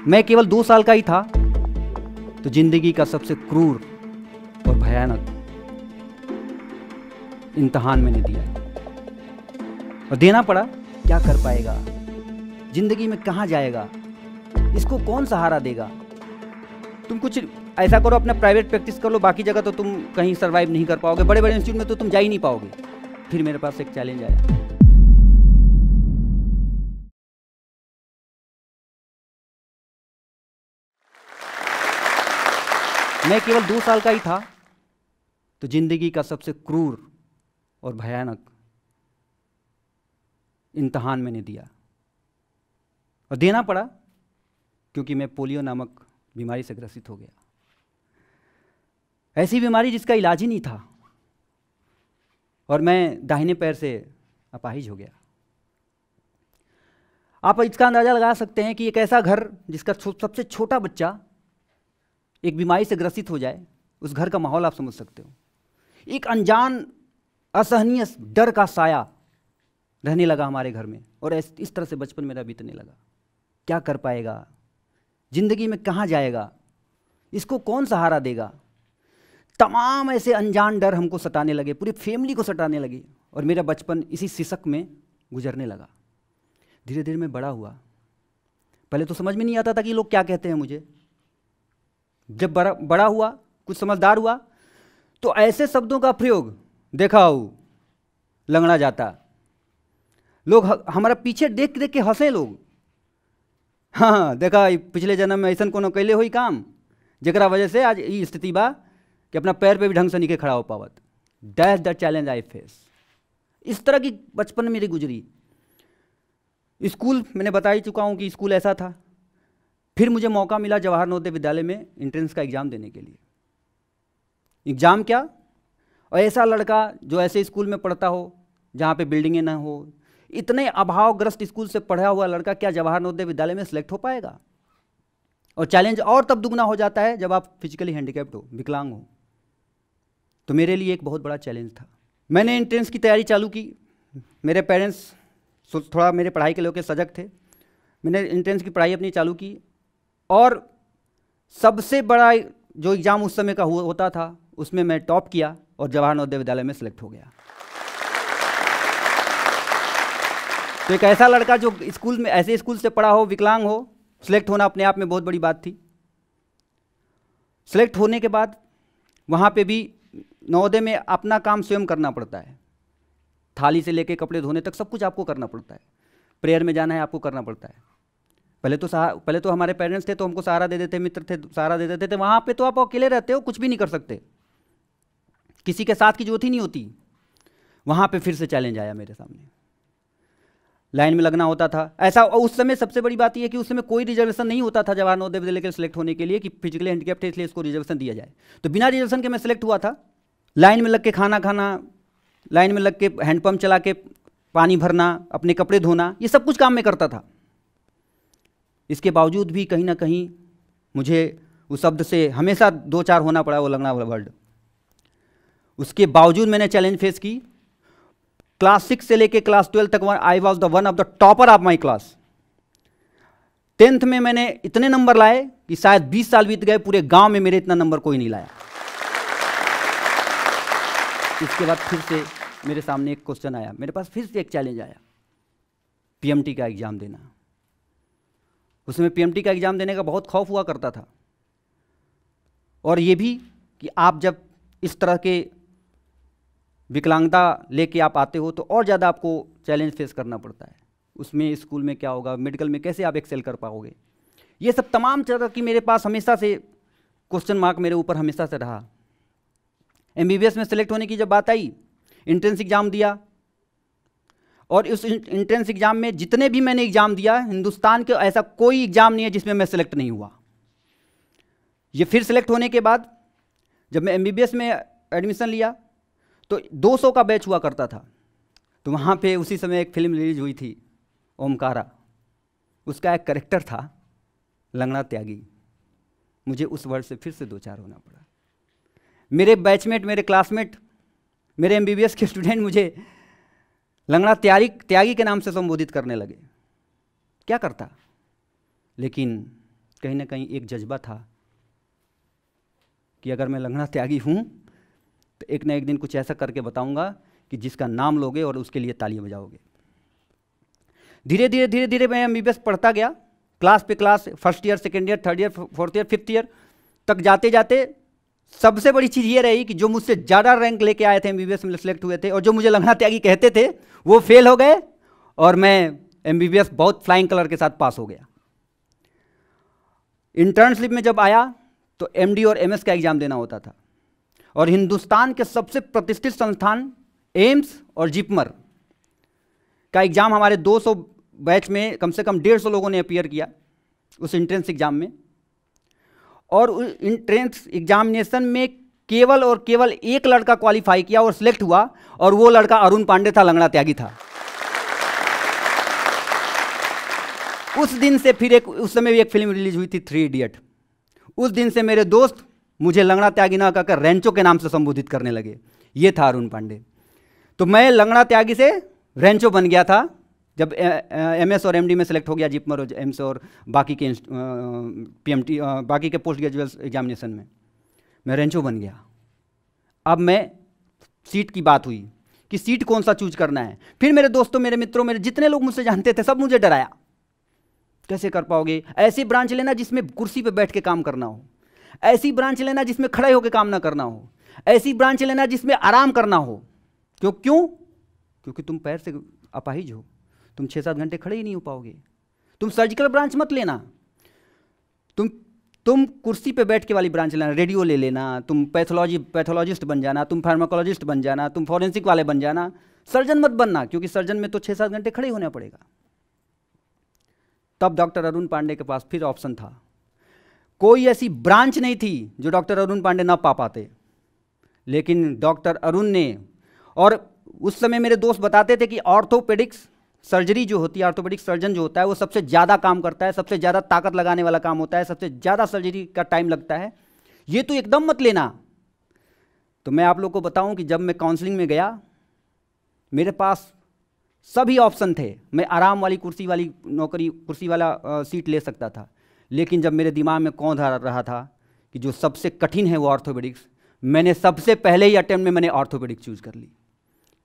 मैं केवल 2 साल का ही था तो जिंदगी का सबसे क्रूर और भयानक इम्तिहान मैंने दिया और देना पड़ा। क्या कर पाएगा, जिंदगी में कहाँ जाएगा, इसको कौन सहारा देगा। तुम कुछ ऐसा करो, अपना प्राइवेट प्रैक्टिस कर लो, बाकी जगह तो तुम कहीं सर्वाइव नहीं कर पाओगे, बड़े बड़े इंस्टीट्यूट में तो तुम जा ही नहीं पाओगे। फिर मेरे पास एक चैलेंज आया। मैं केवल 2 साल का ही था तो जिंदगी का सबसे क्रूर और भयानक इम्तिहान मैंने दिया और देना पड़ा, क्योंकि मैं पोलियो नामक बीमारी से ग्रसित हो गया। ऐसी बीमारी जिसका इलाज ही नहीं था और मैं दाहिने पैर से अपाहिज हो गया। आप इसका अंदाजा लगा सकते हैं कि एक ऐसा घर जिसका सबसे छोटा बच्चा एक बीमारी से ग्रसित हो जाए, उस घर का माहौल आप समझ सकते हो। एक अनजान असहनीय डर का साया रहने लगा हमारे घर में और इस तरह से बचपन मेरा बीतने लगा। क्या कर पाएगा, जिंदगी में कहाँ जाएगा, इसको कौन सहारा देगा। तमाम ऐसे अनजान डर हमको सताने लगे, पूरी फैमिली को सताने लगे और मेरा बचपन इसी सिसक में गुजरने लगा। धीरे धीरे मैं बड़ा हुआ। पहले तो समझ में नहीं आता था कि लोग क्या कहते हैं मुझे। जब बड़ा हुआ, कुछ समझदार हुआ, तो ऐसे शब्दों का प्रयोग देखा हो लंगड़ा जाता। लोग हमारा पीछे देख देख के हंसे लोग। हाँ देखा, पिछले जन्म में ऐसा कोनो कैले हुई काम जरा वजह से आज ये स्थिति बा कि अपना पैर पे भी ढंग से नहीं खड़ा हो पावत। That's the challenge I face. इस तरह की बचपन मेरी गुजरी। स्कूल मैंने बता ही चुका हूँ कि स्कूल ऐसा था। फिर मुझे मौका मिला जवाहर नवोदय विद्यालय में एंट्रेंस का एग्ज़ाम देने के लिए। एग्ज़ाम क्या, और ऐसा लड़का जो ऐसे स्कूल में पढ़ता हो जहाँ पे बिल्डिंगें ना हो, इतने अभावग्रस्त स्कूल से पढ़ा हुआ लड़का क्या जवाहर नवोदय विद्यालय में सिलेक्ट हो पाएगा। और चैलेंज और तब दुगना हो जाता है जब आप फिजिकली हैंडीकैप्ड हो, विकलांग हो। तो मेरे लिए एक बहुत बड़ा चैलेंज था। मैंने एंट्रेंस की तैयारी चालू की। मेरे पेरेंट्स थोड़ा मेरे पढ़ाई के लेकर सजग थे। मैंने एंट्रेंस की पढ़ाई अपनी चालू की और सबसे बड़ा जो एग्ज़ाम उस समय का होता था उसमें मैं टॉप किया और जवाहर नवोदय विद्यालय में सिलेक्ट हो गया। तो एक ऐसा लड़का जो स्कूल में ऐसे स्कूल से पढ़ा हो, विकलांग हो, सिलेक्ट होना अपने आप में बहुत बड़ी बात थी। सिलेक्ट होने के बाद वहाँ पे भी नवोदय में अपना काम स्वयं करना पड़ता है। थाली से लेके कपड़े धोने तक सब कुछ आपको करना पड़ता है। प्रेयर में जाना है आपको करना पड़ता है। पहले तो हमारे पेरेंट्स थे तो हमको सहारा दे देते, मित्र थे सहारा दे देते थे। वहाँ पे तो आप अकेले रहते हो, कुछ भी नहीं कर सकते, किसी के साथ की जरूरत ही नहीं होती। वहाँ पे फिर से चैलेंज आया मेरे सामने। लाइन में लगना होता था। ऐसा उस समय सबसे बड़ी बात यह है कि उस समय कोई रिजर्वेशन नहीं होता था जवाहर नवोदय विद्यालय के सिलेक्ट होने के लिए कि फिजिकली हैंडीकैप्ड है इसलिए इसको रिजर्वेशन दिया जाए। तो बिना रिजर्वेशन के मैं सिलेक्ट हुआ था। लाइन में लग के खाना खाना, लाइन में लग के हैंडपम्प चला के पानी भरना, अपने कपड़े धोना, ये सब कुछ काम मैं करता था। इसके बावजूद भी कहीं ना कहीं मुझे उस शब्द से हमेशा 2-4 होना पड़ा, वो लंगड़ा वर्ड। उसके बावजूद मैंने चैलेंज फेस की। क्लास 6 से लेके क्लास 12 तक आई was the one of the topper of my class. 10th में मैंने इतने नंबर लाए कि शायद 20 साल बीत गए, पूरे गांव में मेरे इतना नंबर कोई नहीं लाया। इसके बाद फिर से मेरे सामने एक क्वेश्चन आया, मेरे पास फिर से एक चैलेंज आया, पीएमटी का एग्ज़ाम देना। उसमें पीएमटी का एग्ज़ाम देने का बहुत खौफ हुआ करता था। और ये भी कि आप जब इस तरह के विकलांगता लेके आप आते हो तो और ज़्यादा आपको चैलेंज फेस करना पड़ता है। उसमें स्कूल में क्या होगा, मेडिकल में कैसे आप एक्सेल कर पाओगे, ये सब तमाम तरह की मेरे पास हमेशा से क्वेश्चन मार्क मेरे ऊपर हमेशा से रहा। एमबीबीएस में सेलेक्ट होने की जब बात आई, एंट्रेंस एग्ज़ाम दिया और उस एंट्रेंस एग्ज़ाम में जितने भी मैंने एग्ज़ाम दिया, हिंदुस्तान के ऐसा कोई एग्ज़ाम नहीं है जिसमें मैं सेलेक्ट नहीं हुआ। ये फिर सेलेक्ट होने के बाद जब मैं एमबीबीएस में एडमिशन लिया तो 200 का बैच हुआ करता था। तो वहाँ पे उसी समय एक फिल्म रिलीज हुई थी, ओमकारा। उसका एक कैरेक्टर था लंगड़ा त्यागी। मुझे उस वर्ड से फिर से 2-4 होना पड़ा। मेरे बैचमेट, मेरे क्लासमेट, मेरे एमबीबीएस के स्टूडेंट मुझे लंगड़ा त्यागी के नाम से संबोधित करने लगे। क्या करता, लेकिन कहीं ना कहीं एक जज्बा था कि अगर मैं लंगड़ा त्यागी हूँ तो एक ना एक दिन कुछ ऐसा करके बताऊंगा कि जिसका नाम लोगे और उसके लिए तालियां बजाओगे। धीरे धीरे धीरे धीरे मैं एमबीबीएस पढ़ता गया, क्लास पे class, first year, second year, third year, fourth year, fifth year तक जाते जाते सबसे बड़ी चीज़ ये रही कि जो मुझसे ज़्यादा रैंक लेके आए थे एमबीबीएस में सिलेक्ट हुए थे और जो मुझे लंगड़ा त्यागी कहते थे वो फेल हो गए और मैं एमबीबीएस बहुत फ्लाइंग कलर के साथ पास हो गया। इंटर्नशिप में जब आया तो एमडी और एमएस का एग्जाम देना होता था और हिंदुस्तान के सबसे प्रतिष्ठित संस्थान एम्स और जिपमर का एग्जाम हमारे 200 बैच में कम से कम 150 लोगों ने अपीयर किया उस एंट्रेंस एग्जाम में। और एंट्रेंस एग्जामिनेशन में केवल और केवल एक लड़का क्वालिफाई किया और सिलेक्ट हुआ और वो लड़का अरुण पांडे था, लंगड़ा त्यागी था। उस दिन से फिर उस समय भी एक फिल्म रिलीज हुई थी 3 इडियट। उस दिन से मेरे दोस्त मुझे लंगड़ा त्यागी ना कहकर रेंचो के नाम से संबोधित करने लगे। ये था अरुण पांडे। तो मैं लंगड़ा त्यागी से रेंचो बन गया था जब एमएस और एमडी में सेलेक्ट हो गया, जिपमर और एम्स और बाकी के पीएमटी बाकी के पोस्ट ग्रेजुएट एग्जामिनेशन में मैं रेंचो बन गया। अब मैं सीट की बात हुई कि सीट कौन सा चूज करना है। फिर मेरे दोस्तों, मेरे मित्रों, मेरे जितने लोग मुझसे जानते थे सब मुझे डराया, कैसे कर पाओगे, ऐसी ब्रांच लेना जिसमें कुर्सी पे बैठ के काम करना हो, ऐसी ब्रांच लेना जिसमें खड़े होकर काम ना करना हो, ऐसी ब्रांच लेना जिसमें आराम करना हो। क्यों? क्योंकि तुम पैर से अपाहिज हो, तुम 6-7 घंटे खड़े ही नहीं हो पाओगे। तुम सर्जिकल ब्रांच मत लेना, तुम कुर्सी पे बैठ के वाली ब्रांच लेना, रेडियो ले लेना, तुम पैथोलॉजिस्ट बन जाना, तुम फार्माकोलॉजिस्ट बन जाना, तुम फॉरेंसिक वाले बन जाना, सर्जन मत बनना, क्योंकि सर्जन में तो 6-7 घंटे खड़े होना पड़ेगा। तब डॉक्टर अरुण पांडे के पास फिर ऑप्शन था। कोई ऐसी ब्रांच नहीं थी जो डॉक्टर अरुण पांडे ना पा पाते, लेकिन डॉक्टर अरुण ने, और उस समय मेरे दोस्त बताते थे कि ऑर्थोपेडिक्स सर्जरी जो होती है, ऑर्थोपेडिक सर्जन जो होता है वो सबसे ज़्यादा काम करता है, सबसे ज़्यादा ताकत लगाने वाला काम होता है, सबसे ज़्यादा सर्जरी का टाइम लगता है, ये तो एकदम मत लेना। तो मैं आप लोग को बताऊं कि जब मैं काउंसलिंग में गया मेरे पास सभी ऑप्शन थे, मैं आराम वाली कुर्सी वाली नौकरी, कुर्सी वाला सीट ले सकता था, लेकिन जब मेरे दिमाग में कौन आ रहा था कि जो सबसे कठिन है वो ऑर्थोपेडिक्स, मैंने सबसे पहले ही अटेम्प्ट में मैंने ऑर्थोपेडिक्स चूज कर ली,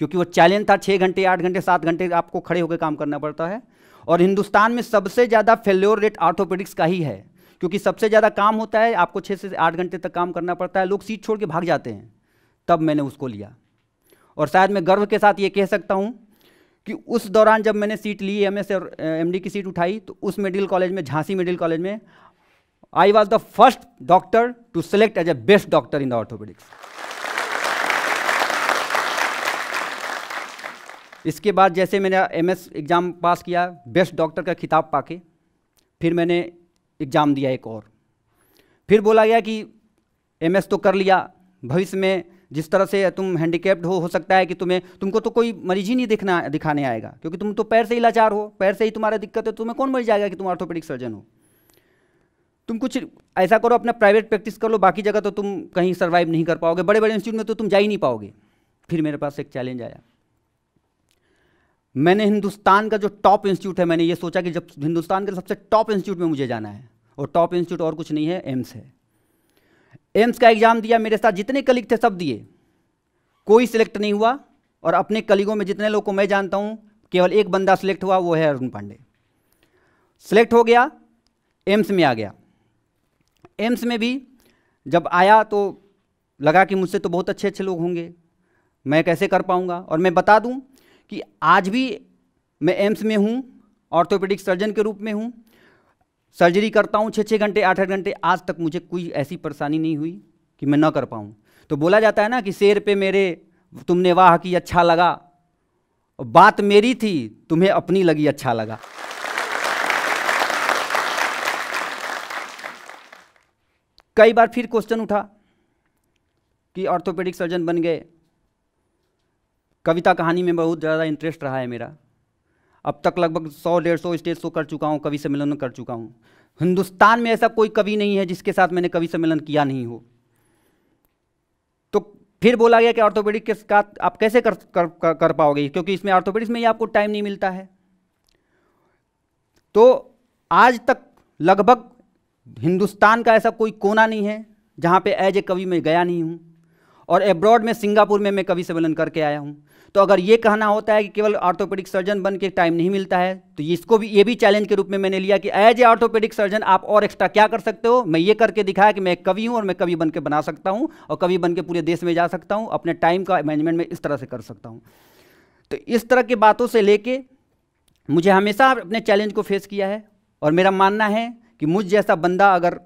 क्योंकि वो चैलेंज था। 6 घंटे, 8 घंटे, 7 घंटे आपको खड़े होकर काम करना पड़ता है और हिंदुस्तान में सबसे ज़्यादा फेल्योर रेट ऑर्थोपेडिक्स का ही है, क्योंकि सबसे ज़्यादा काम होता है, आपको 6 से 8 घंटे तक काम करना पड़ता है, लोग सीट छोड़ के भाग जाते हैं। तब मैंने उसको लिया और शायद मैं गर्व के साथ ये कह सकता हूँ कि उस दौरान जब मैंने सीट ली, एमएस और एमडी की सीट उठाई, तो उस मेडिकल कॉलेज में, झांसी मेडिकल कॉलेज में, I was the first doctor to select as a best doctor in the orthopaedics. इसके बाद जैसे मैंने एमएस एग्ज़ाम पास किया, बेस्ट डॉक्टर का खिताब पाके, फिर मैंने एग्ज़ाम दिया एक और, फिर बोला गया कि एमएस तो कर लिया, भविष्य में जिस तरह से तुम हैंडीकैप्ड हो सकता है कि तुमको तो कोई मरीज ही नहीं दिखाने आएगा, क्योंकि तुम तो पैर से ही लाचार हो, पैर से ही तुम्हारा दिक्कत है, तुम्हें कौन मरीज आएगा कि तुम ऑर्थोपेडिक सर्जन हो। तुम कुछ ऐसा करो, अपना प्राइवेट प्रैक्टिस कर लो, बाकी जगह तो तुम कहीं सर्वाइव नहीं कर पाओगे, बड़े बड़े इंस्टीट्यूट में तो तुम जा ही नहीं पाओगे। फिर मेरे पास एक चैलेंज आया, मैंने हिंदुस्तान का जो टॉप इंस्टीट्यूट है, मैंने ये सोचा कि जब हिंदुस्तान के सबसे टॉप इंस्टीट्यूट में मुझे जाना है, और टॉप इंस्टीट्यूट और कुछ नहीं है, एम्स है। एम्स का एग्जाम दिया, मेरे साथ जितने कलीग थे सब दिए, कोई सिलेक्ट नहीं हुआ, और अपने कलीगों में जितने लोग को मैं जानता हूं केवल एक बंदा सिलेक्ट हुआ, वो है अरुण पांडे। सिलेक्ट हो गया, एम्स में आ गया। एम्स में भी जब आया तो लगा कि मुझसे तो बहुत अच्छे अच्छे लोग होंगे, मैं कैसे कर पाऊंगा। और मैं बता दूं कि आज भी मैं एम्स में हूं, ऑर्थोपेडिक सर्जन के रूप में हूं, सर्जरी करता हूं 6-6 घंटे, 8-8 घंटे। आज तक मुझे कोई ऐसी परेशानी नहीं हुई कि मैं ना कर पाऊं। तो बोला जाता है ना कि शेर पे मेरे तुमने वाह की अच्छा लगा, बात मेरी थी तुम्हें अपनी लगी अच्छा लगा। कई बार फिर क्वेश्चन उठा कि ऑर्थोपेडिक सर्जन बन गए। कविता कहानी में बहुत ज़्यादा इंटरेस्ट रहा है मेरा, अब तक लगभग 100-150 स्टेज शो कर चुका हूँ, कवि सम्मेलन कर चुका हूँ। हिंदुस्तान में ऐसा कोई कवि नहीं है जिसके साथ मैंने कवि सम्मेलन किया नहीं हो। तो फिर बोला गया कि ऑर्थोपेडिक के साथ आप कैसे कर पाओगे, क्योंकि इसमें ऑर्थोपेडिक्स में ही आपको टाइम नहीं मिलता है। तो आज तक लगभग हिंदुस्तान का ऐसा कोई कोना नहीं है जहाँ पे एज ए कवि मैं गया नहीं हूँ, और एब्रॉड में सिंगापुर में मैं कवि सम्मेलन करके आया हूँ। तो अगर ये कहना होता है कि केवल ऑर्थोपेडिक सर्जन बन के टाइम नहीं मिलता है, तो इसको भी ये भी चैलेंज के रूप में मैंने लिया कि एज ए ऑर्थोपेडिक सर्जन आप और एक्स्ट्रा क्या कर सकते हो। मैं ये करके दिखाया कि मैं एक कवि हूँ और मैं कवि बन के बना सकता हूँ, और कवि बन के पूरे देश में जा सकता हूँ, अपने टाइम का मैनेजमेंट में इस तरह से कर सकता हूँ। तो इस तरह की बातों से लेके मुझे हमेशा अपने चैलेंज को फेस किया है, और मेरा मानना है कि मुझ जैसा बंदा अगर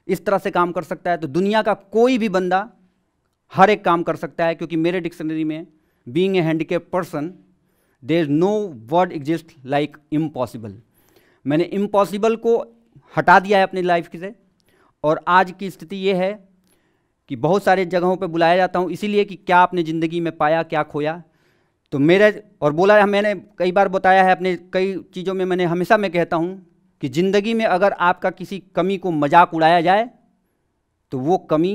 इस तरह से काम कर सकता है तो दुनिया का कोई भी बंदा हर एक काम कर सकता है, क्योंकि मेरे डिक्शनरी में being a handicap person there is no word exist like impossible. मैंने इम्पॉसिबल को हटा दिया है अपनी लाइफ से, और आज की स्थिति ये है कि बहुत सारे जगहों पे बुलाया जाता हूँ इसीलिए कि क्या आपने ज़िंदगी में पाया, क्या खोया। तो मेरे और बोला है, मैंने कई बार बताया है अपने कई चीज़ों में, मैंने हमेशा मैं कहता हूँ कि ज़िंदगी में अगर आपका किसी कमी को मजाक उड़ाया जाए तो वो कमी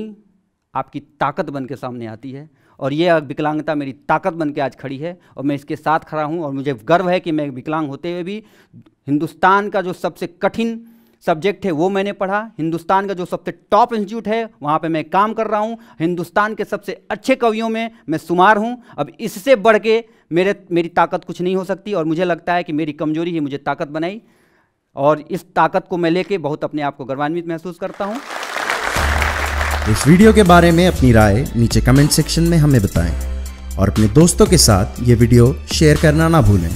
आपकी ताकत बन के सामने आती है, और ये विकलांगता मेरी ताकत बन के आज खड़ी है, और मैं इसके साथ खड़ा हूँ। और मुझे गर्व है कि मैं विकलांग होते हुए भी हिंदुस्तान का जो सबसे कठिन सब्जेक्ट है वो मैंने पढ़ा, हिंदुस्तान का जो सबसे टॉप इंस्टीट्यूट है वहाँ पे मैं काम कर रहा हूँ, हिंदुस्तान के सबसे अच्छे कवियों में मैं शुमार हूँ। अब इससे बढ़ के मेरी ताकत कुछ नहीं हो सकती, और मुझे लगता है कि मेरी कमजोरी ही मुझे ताकत बनाई, और इस ताकत को मैं लेके बहुत अपने आप को गर्वान्वित महसूस करता हूँ। इस वीडियो के बारे में अपनी राय नीचे कमेंट सेक्शन में हमें बताएं, और अपने दोस्तों के साथ ये वीडियो शेयर करना ना भूलें।